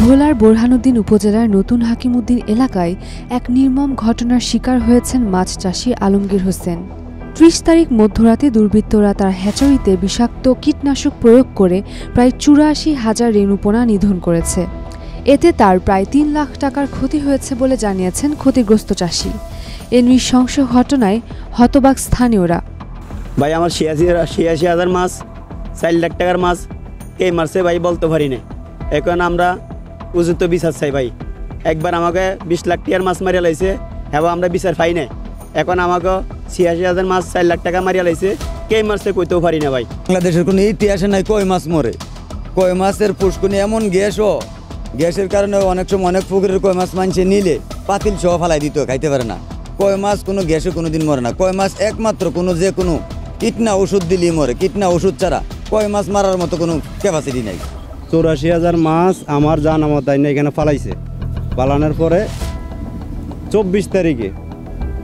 ভোলার বোরহানুদ্দিন উপজেলার নতুন হাকিমউদ্দিন এলাকায় এক নির্মম ঘটনার শিকার হয়েছেন মাছ চাষি আলমগীর হোসেন। ৩০ তারিখ মধ্যরাতে দুর্বৃত্তরা তার হ্যাচারিতে বিষাক্ত কীটনাশক প্রয়োগ করে প্রায় ৮৪,০০০ রেণুপোনা নিধন করেছে। এতে তার প্রায় ৩ লাখ টাকার ক্ষতি হয়েছে বলে জানিয়েছেন ক্ষতিগ্রস্ত চাষি। এ নৃশংস ঘটনায় হতবাক স্থানীয়রা। ভাই আমার ৮৬,০০০ মাছ, ৪ লাখ টাকার মাছ কে মারছে ভাই বলতে পারি না। এখন আমরা উপযুক্ত বিচার চাই ভাই। একবার আমাকে ২০ লাখ টাকার মাছ মারিয়া লাইছে, হ্যাঁ আমরা বিচার পাই না। এখন আমাকে ৮৬,০০০ মাছ ৪ লাখ টাকা মারিয়া লাইছে, কে মারছে কইতেও পারি না ভাই। বাংলাদেশের কোনো ইতিহাসে নাই কই মাছ মরে। কই মাছের পুষ্কুনি এমন গ্যাসের কারণে অনেক সময় অনেক পুকুরের কই মাছ মানছে নিলে পাতিল সহ ফালাই দিত, খাইতে পারে না। কই মাছ কোনো গ্যাসে কোনো দিন মরে না। কই মাছ একমাত্র যে কোনো কীটনা ওষুধ দিলেই মরে। কীটনা ওষুধ ছাড়া কই মাছ মারার মতো কোনো ক্যাপাসিটি নাই। ৮৪,০০০ মাছ আমার জানামত আইনে এখানে ফালাইছে। পালানোর পরে ২৪ তারিখে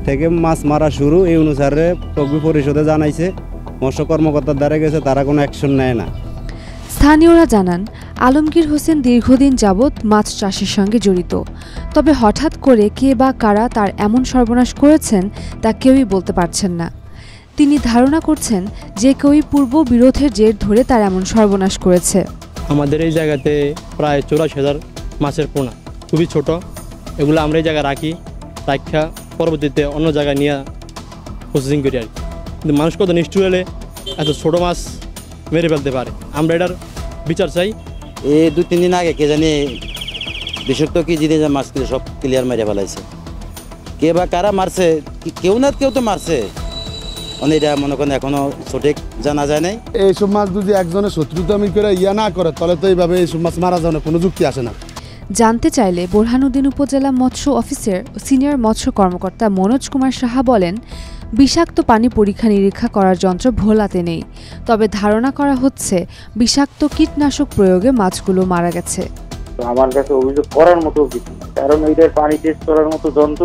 থেকে মাছ মারা শুরু, এই অনুসারে তকবি পরিষদে জানাইছে। মৎস্য কর্মকর্তার দ্বারা গেছে, তারা কোনো অ্যাকশন নেয় না। স্থানীয়রা জানান, আলমগীর হোসেন দীর্ঘদিন যাবৎ মাছ চাষের সঙ্গে জড়িত। তবে হঠাৎ করে কে বা কারা তার এমন সর্বনাশ করেছেন তা কেউই বলতে পারছেন না। তিনি ধারণা করছেন যে কেউই পূর্ব বিরোধের জের ধরে তার এমন সর্বনাশ করেছে। আমাদের এই জায়গাতে প্রায় ৮৪,০০০ মাছের পোনা, খুবই ছোট। এগুলো আমরা এই জায়গায় রাখি, রাখা পরবর্তীতে অন্য জায়গায় নিয়ে প্রসেসিং করি আর কি। কিন্তু মানুষ কত নিষ্ঠুর হলে এত ছোটো মাছ মেরে ফেলতে পারে, আমরা এটার বিচার চাই। এই ২-৩ দিন আগে কে জানি বিষাক্ত কি জিনিস মাছ সব ক্লিয়ার মেরে ফেলাইছে। কে বা কারা মারছে, কেউ না কেউ তো মারছে। এটা মনে করেন এখনো সঠিক জানা যায় নাই। এইসব মাছ যদি একজনের শত্রুতা আমি করে না করে, তাহলে তো এইভাবে এইসব মাছ মারা যাওয়ার কোনো যুক্তি আসে না। জানতে চাইলে বোরহানুদ্দিন উপজেলা মৎস্য অফিসের সিনিয়র মৎস্য কর্মকর্তা মনোজ কুমার সাহা বলেন, বিষাক্ত পানি পরীক্ষা নিরীক্ষা করার যন্ত্র ভোলাতে নেই। তবে ধারণা করা হচ্ছে বিষাক্ত কীটনাশক প্রয়োগে মাছগুলো মারা গেছে। আমার কাছে অভিযোগ করার মতো কিছু, কারণ এইটার পানি টেস্ট করার মতো যন্ত্র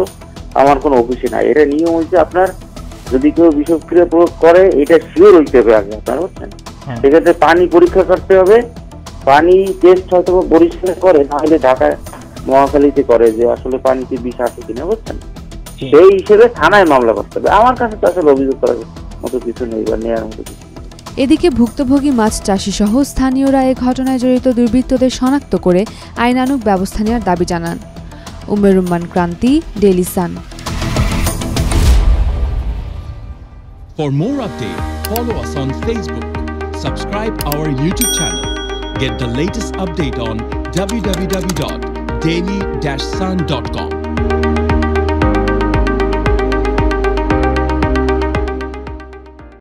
আমার কোনো অফিসে নাই। এটা নিয়ম হচ্ছে আপনার যদি কেউ বিষক্রিয়া প্রয়োগ করে এটা শিওর হইতে হবে আগে, আপনার বুঝছেন। সেক্ষেত্রে পানি পরীক্ষা করতে হবে। পানি টেস্ট হয়তো বরিশালে করে, নাহলে ঢাকায় মহাখালীতে করে যে আসলে পানিতে বিষ আছে কিনা, বুঝছেন। সেই হিসেবে থানায় মামলা করতে হবে। আমার কাছে তো আসলে অভিযোগ করার মতো কিছু নেই বা নেওয়ার মতো কিছু। এদিকে ভুক্তভোগী মাছ চাষি সহ স্থানীয়রা এ ঘটনায় জড়িত দুর্বৃত্তদের শনাক্ত করে আইনানুগ ব্যবস্থা নেওয়ার দাবি জানান। উমেরুম্মান ক্রান্তি, Daily Sun. For more updates, follow us on Facebook, subscribe our YouTube channel, get the latest update on www.daily-sun.com.